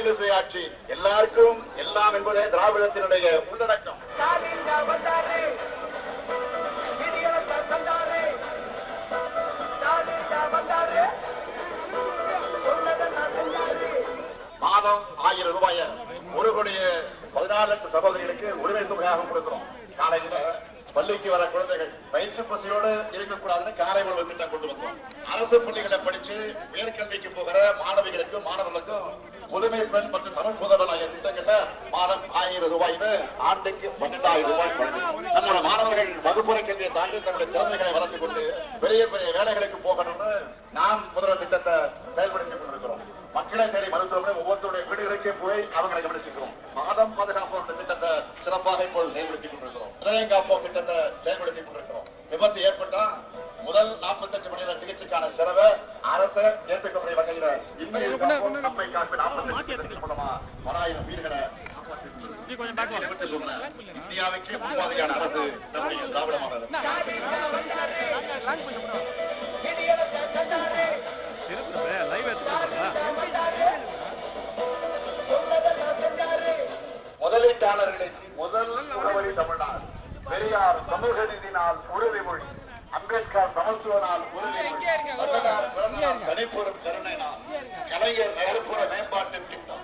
மாநில சுயாட்சி, எல்லாருக்கும் எல்லாம் என்பதே திராவிடத்தினுடைய உள்ளடக்கம். மாதம் 1000 ரூபாய் 1,14,00,000 சகோதரிகளுக்கு உரிமை தொகையாக கொடுக்கிறோம். காலையில பள்ளிக்கு வர குழந்தைகள் வயிற்று பசியோடு இருக்கக்கூடாதுன்னு காலை உணவு திட்டம் கொண்டு வந்தோம். அரசு பள்ளிகளை படிச்சு மேற்கல்விக்கு போகிற மாணவிகளுக்கும் மாணவர்களுக்கும் புதுமை பெண் மற்றும் தமிழ் புதவன் ஆகிய திட்டங்கள்ல மாதம் 1000 ரூபாய்னு ஆண்டுக்கு 12,000 ரூபாய் வழங்கும். நம்மளோட மாணவர்கள் வகுப்புறை கல்வியை தாண்டி தன்னுடைய திறமைகளை வளர்த்துக் கொண்டு பெரிய பெரிய வேலைகளுக்கு போகணும்னு நாம் முதல்வர் திட்டத்தை செயல்படுத்திக் கொண்டிருக்கிறோம். மக்களை தேடி மருத்துவமனை ஒவ்வொருத்தருடைய வீடுகளுக்கே போய் அவங்களை கவனிச்சுக்கிறோம். மாதம் பாதுகாப்பு திட்டத்தை சிறப்பாக இப்போது செயல்படுத்திக் கொண்டிருக்கிறோம். இதயம் காப்போம் திட்டத்தை செயல்படுத்திக் கொண்டிருக்கிறோம். விபத்து ஏற்பட்டா முதல் 48 மணி நேர சிகிச்சைக்கான செலவை அரசு ஏற்றுக்கக்கூடிய வகையில் நம்மை காப்பி 48 மூலமா 1000 வீடுகளை இந்தியாவுக்கே முன்மாதிரியான அரசு நம்முடைய திராவிட மாடல். முதலீட்டாளர்களுக்கு முதல் முகவரி தமிழ்நாடு. பெரியார் சமூக நீதினால் உறுதிமொழி, அம்பேத்கர் சமத்துவ நாள் உறுதிமொழி, தனிப்பொருள் கருணை நாள், கலைஞர் நகர்ப்புற மேம்பாட்டு திட்டம்.